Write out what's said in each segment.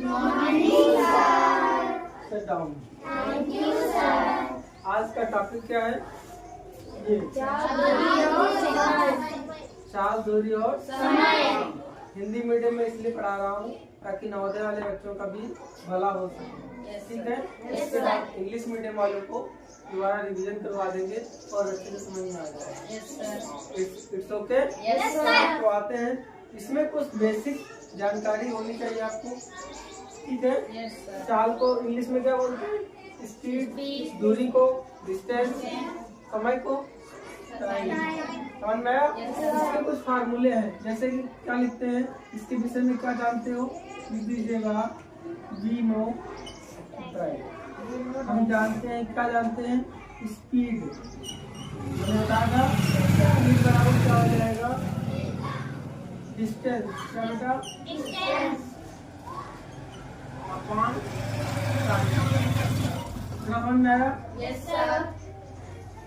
Sit down. आज का topic क्या है? ये चाल, दूरी और समय। हिंदी मीडियम में इसलिए पढ़ा रहा हूँ ताकि नवोदय वाले बच्चों का भी भला हो सके। ठीक है? इसके बाद इंग्लिश मीडियम वालों को दोबारा रिवीजन करवा देंगे और अच्छे से समझ में आ जाएगा। It's okay? तो आते हैं, इसमें कुछ बेसिक जानकारी होनी चाहिए आपको। ठीक है? चाल को इंग्लिश में क्या बोलते हैं? स्पीड, दूरी को डिस्टेंस, समय को टाइम। समझ में आया? इसके कुछ फार्मूले हैं, जैसे कि क्या लिखते हैं, इसके विषय में क्या जानते हो लिख दीजिएगा। वी नो टाइम, हम जानते हैं, क्या जानते हैं? स्पीड। मैंने बताया स्पीड बराबर क्या हो जाएगा? डिस्टेंस। क्या बेटा? Upon time. समझ में आया? Yes sir.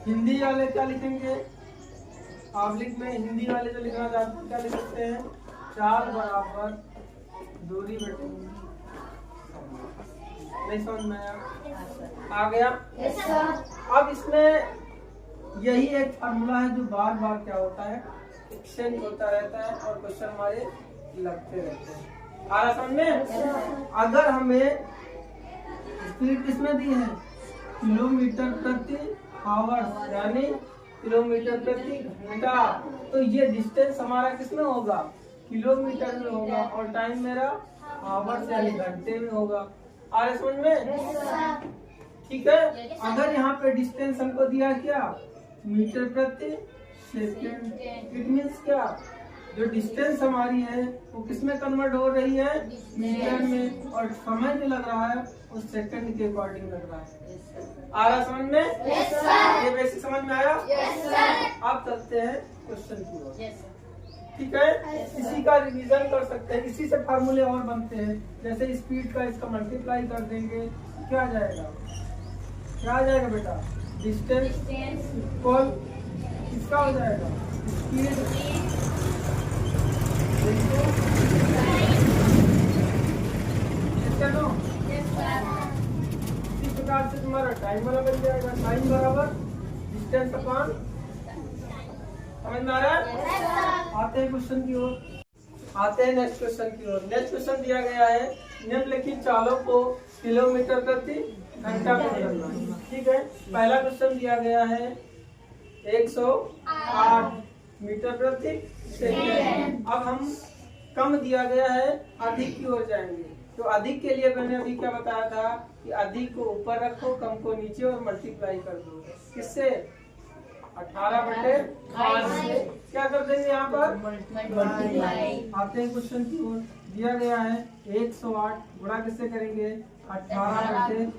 हिंदी वाले क्या लिखेंगे? पब्लिक में हिंदी वाले जो लिखना चाहते हैं क्या लिख सकते हैं? चाल बराबर दूरी बटे। नहीं समझ में आया? आ गया? Yes sir. अब इसमें यही एक फार्मूला है जो बार बार क्या होता है, एक्सचेंज होता रहता है और क्वेश्चन हमारे लगते रहते हैं। आ रहा समझ में? अगर हमें स्पीड किसमें दी है? किलोमीटर प्रति आवर, यानी किलोमीटर प्रति घंटा, तो ये डिस्टेंस हमारा किसमें होगा? किलोमीटर में होगा और टाइम मेरा आवर यानी घंटे में होगा। आ रहा समझ में? ठीक है? अगर यहाँ पे डिस्टेंस हमको दिया क्या? मीटर प्रति सेकेंड। इट मीन्स क्या? जो डिस्टेंस हमारी है वो किसमें कन्वर्ट हो रही है? मीटर में, और समय जो लग रहा है वो सेकंड के अकॉर्डिंग लग रहा है। आ रहा समझ में? Yes sir. ये बेसिक समझ में आया? Yes sir. अब चलते हैं क्वेश्चन की ओर। Yes sir. ठीक है? इसी का रिवीजन कर सकते हैं, इसी से फार्मूले और बनते हैं। जैसे स्पीड का इसका मल्टीप्लाई कर देंगे, क्या आ जाएगा? क्या आ जाएगा बेटा? डिस्टेंस इक्वल इसका हो जाएगा स्पीड। इसी प्रकार से तुम्हारा टाइम वाला बन जाएगा। टाइम बराबर डिस्टेंस अपॉन। समझ में आ रहा है? आते हैं क्वेश्चन की ओर। आते हैं नेक्स्ट क्वेश्चन की ओर। नेक्स्ट क्वेश्चन दिया गया है, निम्नलिखित चालों को किलोमीटर प्रति घंटा में बदलना। ठीक है? पहला क्वेश्चन दिया गया है 108 मीटर प्रति सेकेंड। अब हम कम दिया गया है, अधिक की ओर जाएंगे। तो अधिक के लिए मैंने अभी क्या बताया था कि अधिक को ऊपर रखो, कम को नीचे और मल्टीप्लाई कर दो। किससे? 18/5 से। क्या कर देंगे यहाँ पर? मल्टीप्लाई। आते हैं क्वेश्चन की ओर। दिया गया है 108 गुणा किससे करेंगे? 18/5।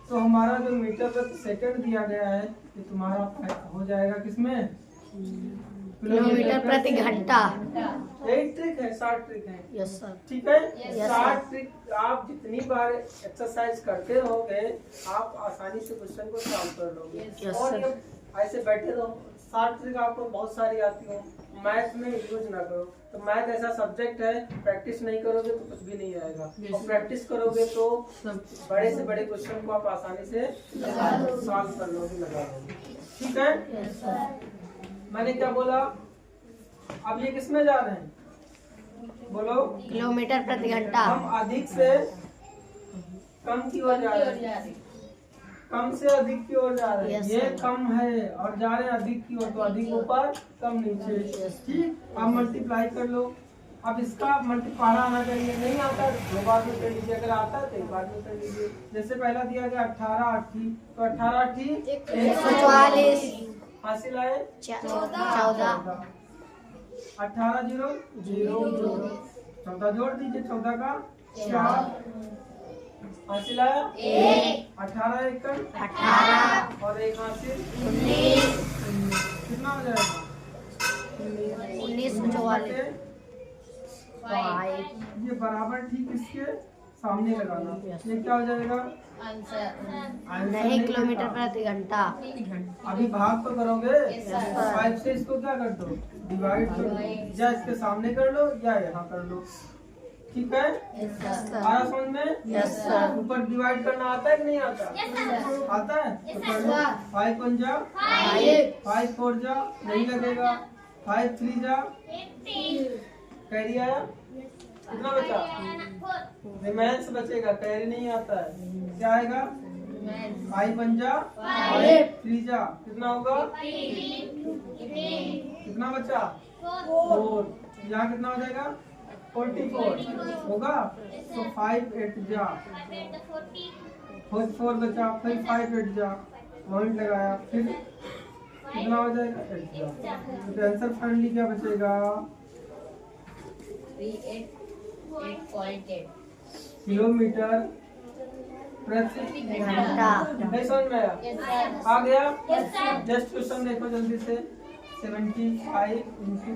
तो हमारा जो मीटर प्रति सेकंड दिया गया है ये तुम्हारा हो जाएगा किसमें? किलोमीटर प्रति घंटा। यही ट्रिक है, 60 ट्रिक है। Yes sir. ठीक है? Yes, 60 ट्रिक आप जितनी बार एक्सरसाइज करते रहोगे आप आसानी से क्वेश्चन को सॉल्व कर लोगे। Yes, और sir. ये ऐसे बैठे रहो, 60 ट्रिक आपको बहुत सारी आती हो, मैथ में यूज ना करो। तो मैथ ऐसा सब्जेक्ट है, प्रैक्टिस नहीं करोगे तो कुछ भी नहीं आएगा। Yes. और प्रैक्टिस करोगे तो बड़े से बड़े क्वेश्चन को आप आसानी से सॉल्व कर लोगे, लगा लोगे। ठीक है? Yes sir. मैंने क्या बोला? अब ये किसमें जा रहे हैं? बोलो। किलोमीटर प्रति घंटा। हम अधिक से कम की ओर जा रहे हैं, कम से अधिक की ओर जा रहे हैं। Yes, ये sir. कम है और जा रहे हैं अधिक की ओर, तो अधिक ऊपर कम नीचे। Yes. ठीक? आप मल्टीप्लाई कर लो। अब इसका मल्टीप्लाई आना चाहिए, नहीं आता दो बार में कर लीजिए, अगर आता है तो एक बार में कर लीजिए। जैसे पहला दिया गया 18/8, तो 18/8 144। हासिल आए 14। 18/0 14 जोड़ दीजिए, 14 का 4 हासिल आया 18 एकड़ 18 और एक हासिल 19 कितना हो जाएगा? 1944। ये बराबर ठीक इसके सामने लगाना। ये क्या हो जाएगा? नहीं, किलोमीटर प्रति घंटा। अभी भाग तो करोगे, Yes, sir. 5 से इसको क्या कर दो? डिवाइड कर दो, या इसके सामने कर लो या यहाँ कर लो। ठीक है। Yes, sir. आया समझ में? Yes, sir. ऊपर डिवाइड करना आता है कि नहीं आता? आता है तो कर लो। 5 1 जा 5 4 जा नहीं लगेगा, 5 3 जा कैरी आया, कितना बचा? रिमेंस बचेगा, कैरी नहीं आता है, क्या आएगा? 5 1 जा 3 जा कितना होगा? कितना बचा? 4 यहाँ कितना हो जाएगा? 44 होगा। तो 5 8 जा 4 बचा, फिर 5 8 जा पॉइंट लगाया, फिर कितना हो जाएगा? 8 जा। तो आंसर फाइनली क्या बचेगा? 8.8 किलोमीटर प्रति घंटा। नहीं समझ में आया? Yes, sir. आ गया? Yes, sir. जस्ट क्वेश्चन देखो जल्दी से। 75 इंटू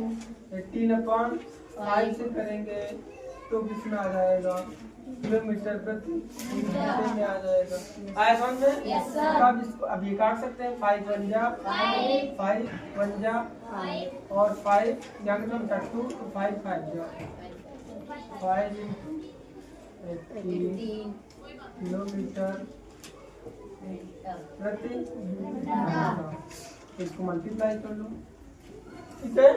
18/5 से करेंगे तो कितना आ जाएगा? किलोमीटर प्रति घंटे में आ जाएगा। आया समझ में? Yes, sir. अब इसको अब ये काट सकते हैं। 5 1 जा 5 1 जा और 5 यहाँ कितना बचा? 2 तो 5 5 जा 5 इंटू 18 किलोमीटर प्रति घंटा। इसको मल्टीप्लाई कर लो, ठीक है।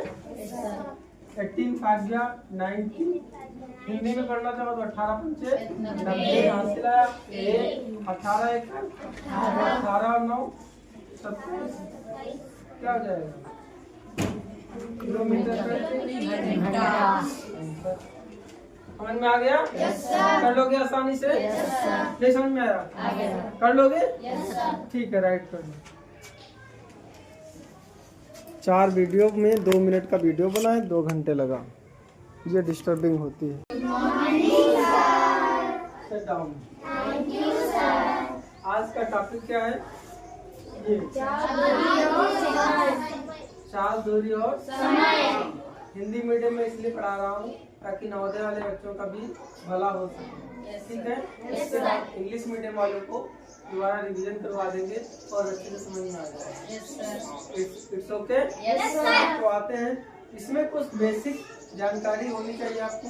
18 5 जा 90, हिंदी में करना चाहो तो 18 पंचे 90 हासिल आया। 18 1 18 और 9 27 क्या हो जाएगा? किलोमीटर प्रति घंटा। समझ में आ गया? Yes, sir. कर लोगे आसानी से? Yes, sir. नहीं समझ में आया? कर लोगे? ठीक है, राइट कर लो। 4 वीडियो में 2 मिनट का वीडियो बना है, 2 घंटे लगा। ये डिस्टर्बिंग होती है। Sit down. आज का टॉपिक क्या है? ये चाल, दूरी और हिंदी मीडियम में इसलिए पढ़ा रहा हूँ ताकि नवोदय वाले बच्चों का भी भला हो सके, ठीक है। इसके बाद इंग्लिश मीडियम वालों को दोबारा रिवीजन करवा देंगे और अच्छे से समझ में आ जाएगा। It's okay. तो आते हैं, इसमें कुछ बेसिक जानकारी होनी चाहिए आपको,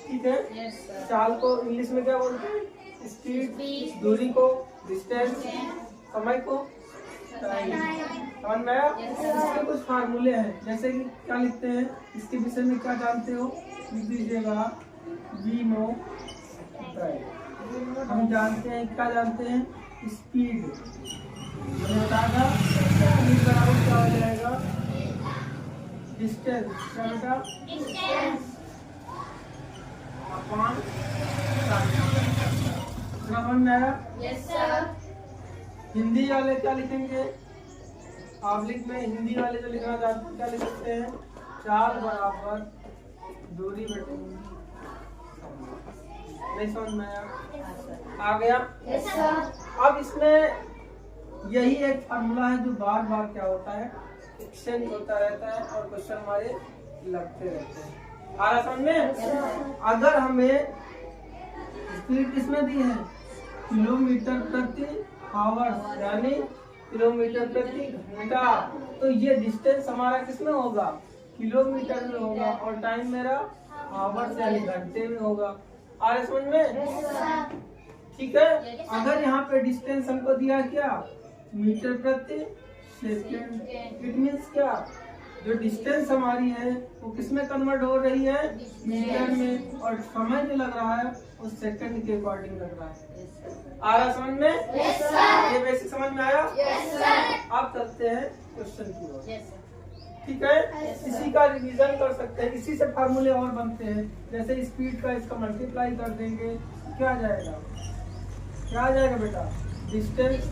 ठीक है। चाल को इंग्लिश में क्या बोलते हैं? स्पीड, दूरी को डिस्टेंस, समय को टाइम। समझ में आया? इसके कुछ फार्मूले हैं, जैसे कि क्या लिखते हैं, इसके विषय में क्या जानते हो लिख दीजिएगा। वी नो, हम जानते हैं, क्या जानते हैं? स्पीड बताएगा, स्पीड बराबर क्या हो जाएगा? डिस्टेंस, क्या बेटा? अपॉन समझ में आया? हिंदी वाले क्या लिखेंगे? पब्लिक में हिंदी वाले जो लिखना चाहते हैं क्या लिख सकते हैं? चाल बराबर दूरी बटे। नहीं समझ में आया? आ गया? अब इसमें यही एक फार्मूला है जो बार बार क्या होता है? एक्सचेंज होता रहता है और क्वेश्चन हमारे लगते रहते हैं। आ रहा समझ में? अगर हमें स्पीड किसमें दी है? किलोमीटर प्रति आवर यानी किलोमीटर प्रति घंटा, तो ये डिस्टेंस हमारा किसमें होगा? किलोमीटर में होगा और टाइम मेरा आवर्स यानी घंटे में होगा। आ रहा समझ में? ठीक है। अगर यहाँ पे डिस्टेंस हमको दिया क्या? मीटर प्रति सेकेंड। इट मीन्स क्या? जो डिस्टेंस हमारी है वो किसमें कन्वर्ट हो रही है? मीटर में, और समय जो लग रहा है वो सेकंड के अकॉर्डिंग लग रहा है। आ रहा समझ में? ये बेसिक समझ में आया? अब चलते हैं क्वेश्चन की ओर, ठीक है। इसी का रिवीजन कर सकते हैं, इसी से फार्मूले और बनते हैं। जैसे स्पीड का इसका मल्टीप्लाई कर देंगे, क्या आ जाएगा? क्या आ जाएगा बेटा? डिस्टेंस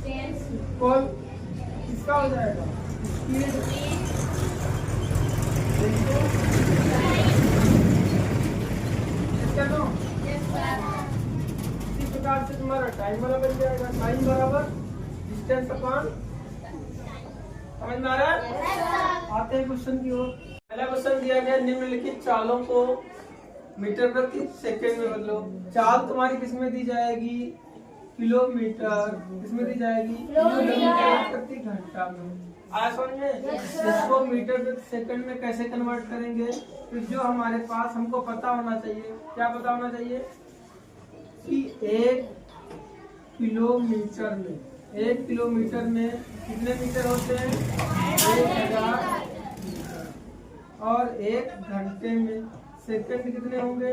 इक्वल इसका हो जाएगा स्पीड इसी प्रकार से तुम्हारा टाइम वाला बन जाएगा। टाइम बराबर डिस्टेंस अपॉन, समझ में आ रहा है? आते हैं क्वेश्चन की ओर। पहला क्वेश्चन दिया गया, निम्नलिखित चालों को मीटर प्रति सेकंड में बदलो। चाल तुम्हारी किसमें दी जाएगी? किलोमीटर। किसमें दी जाएगी? किलोमीटर प्रति घंटा में। आया समझ में? इसको मीटर प्रति सेकंड में कैसे कन्वर्ट करेंगे? तो जो हमारे पास हमको पता होना चाहिए, क्या पता होना चाहिए कि 1 किलोमीटर में कितने मीटर होते हैं? 1000 मीटर। और 1 घंटे में सेकंड कितने होंगे?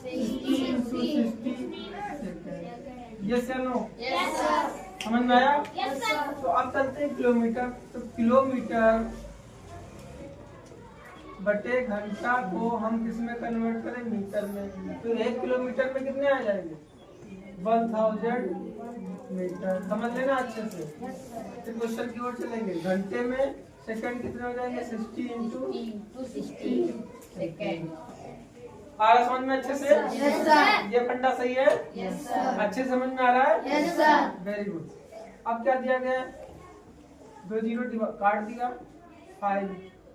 60 सेकंड। यस या नो? Yes, sir. समझ में आया? Yes, sir. तो अब चलते हैं किलोमीटर। तो किलोमीटर बटे घंटा को हम किस में कन्वर्ट करें? मीटर में। तो 1 किलोमीटर में कितने आ जाएंगे? 1000 मीटर। समझ लेना अच्छे से। फिर क्वेश्चन की ओर चलेंगे। घंटे में सेकंड कितने हो जाएंगे? 60 इंटू 260 सेकंड। आ रहा समझ में अच्छे से? Yes, sir. ये फंडा सही है? Yes sir. अच्छे से समझ में आ रहा है? Yes, sir. Very good. अब क्या दिया गया है? 2 जीरो काट दिया, 5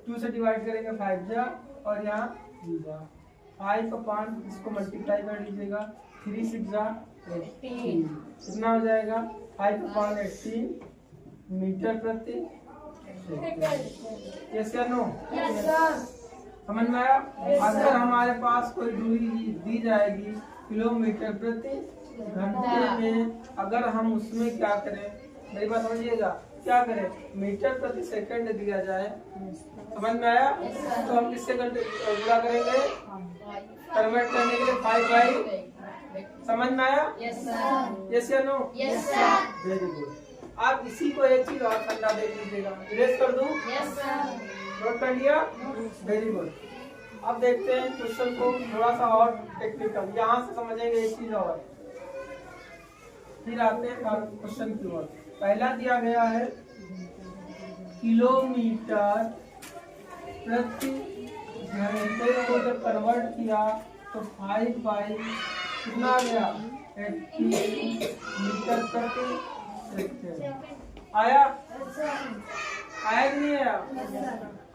2 से डिवाइड करेंगे 5 जा, और यहाँ 3 जा। 5 का 5 इसको मल्टीप्लाई कर लीजिएगा, 3 6 जा 18। कितना हो जाएगा? 5 का 5 18 मीटर प्रति सेकंड। यस या नो? Yes, sir. समझ में आया? अगर हमारे पास कोई दूरी दी जाएगी किलोमीटर प्रति घंटे में, अगर हम उसमें क्या करें, मेरी बात समझिएगा, क्या करें? मीटर प्रति सेकंड दिया जाए, समझ में आया? तो हम किससे गुणा करेंगे? कन्वर्ट करने के लिए 5 बाई, समझ में आया? Yes sir. यस या no? Yes, sir. Very good. आप इसी को एक चीज और फंडा देख लीजिएगा, इरेज कर दूं? Yes sir. नोट कर लिया? Very good. अब देखते हैं क्वेश्चन को थोड़ा सा और टेक्निकल, यहाँ से समझेंगे एक चीज और, फिर आते हैं क्वेश्चन की ओर। पहला दिया गया है किलोमीटर प्रति घंटे को जब कन्वर्ट किया तो 5 बाई कितना आ गया? 80 मीटर प्रति सेकंड। आया? आया कि नहीं आया?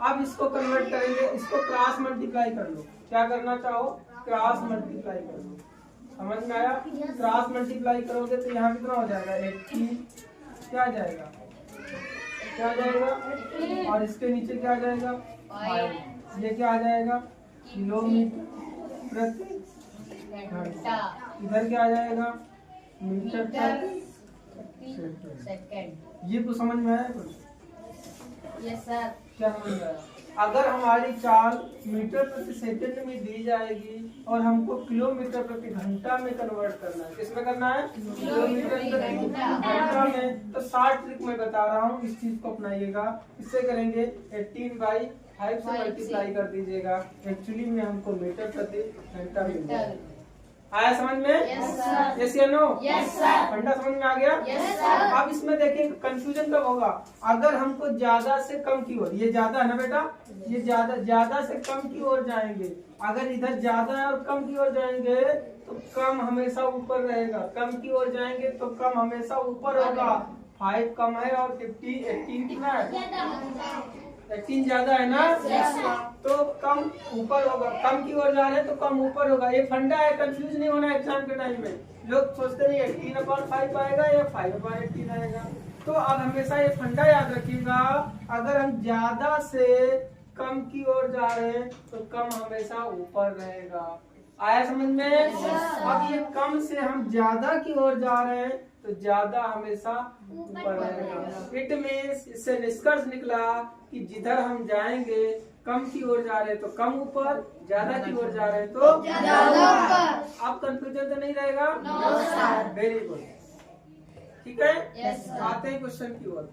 अब इसको कन्वर्ट करेंगे, इसको क्रॉस मल्टीप्लाई कर लो। क्या करना चाहो? क्रॉस मल्टीप्लाई कर लो। समझ में आया? क्रॉस मल्टीप्लाई करोगे तो यहाँ कितना हो जाएगा? 80 क्या आ जाएगा? क्या आ जाएगा? और इसके नीचे क्या आ जाएगा? 5। ये क्या आ जाएगा? किलोमीटर प्रति घंटा इधर क्या आ जाएगा? मीटर प्रति सेकंड। ये कुछ समझ में आया? कुछ यस सर। क्या समझ में आया? अगर हमारी चाल मीटर प्रति सेकंड में दी जाएगी और हमको किलोमीटर प्रति घंटा में कन्वर्ट करना है, किसमें करना है? किलोमीटर प्रति घंटा में। तो 60 ट्रिक मैं बता रहा हूँ, इस चीज को अपनाइएगा। इससे करेंगे 18/5 से मल्टीप्लाई कर दीजिएगा, एक्चुअली में हमको मीटर प्रति घंटा मिल जाएगा। आया समझ में? Yes sir. यस या नो? Yes, sir. फंडा समझ में आ गया? Yes, sir. अब इसमें देखिए कंफ्यूजन कब होगा? अगर हमको ज्यादा से कम की ओर, ये ज्यादा है ना बेटा, ये ज्यादा से कम की ओर जाएंगे। अगर इधर ज्यादा है और कम की ओर जाएंगे तो कम हमेशा ऊपर रहेगा, कम की ओर जाएंगे तो कम हमेशा ऊपर होगा। 5 कम है और 18 कितना है? 18 ज्यादा है ना? Yes, sir. तो कम ऊपर होगा, कम की ओर जा रहे हैं तो कम ऊपर होगा। ये फंडा है, कंफ्यूज नहीं होना एग्जाम के टाइम में। लोग सोचते नहीं 18/5 आएगा या 5/18 आएगा। तो अब हमेशा ये फंडा याद रखिएगा, अगर हम ज्यादा से कम की ओर जा रहे हैं तो कम हमेशा ऊपर रहेगा। आया समझ में? अब ये कम से हम ज्यादा की ओर जा रहे हैं तो ज्यादा हमेशा ऊपर रहेगा। इट मीन्स इससे निष्कर्ष निकला कि जिधर हम जाएंगे कम की ओर जा रहे हैं तो कम ऊपर, ज्यादा की ओर जा रहे हैं तो ज्यादा ऊपर। अब कंफ्यूजन तो नहीं रहेगा? No, sir. Very good. ठीक है? Yes, sir. आते हैं क्वेश्चन की ओर।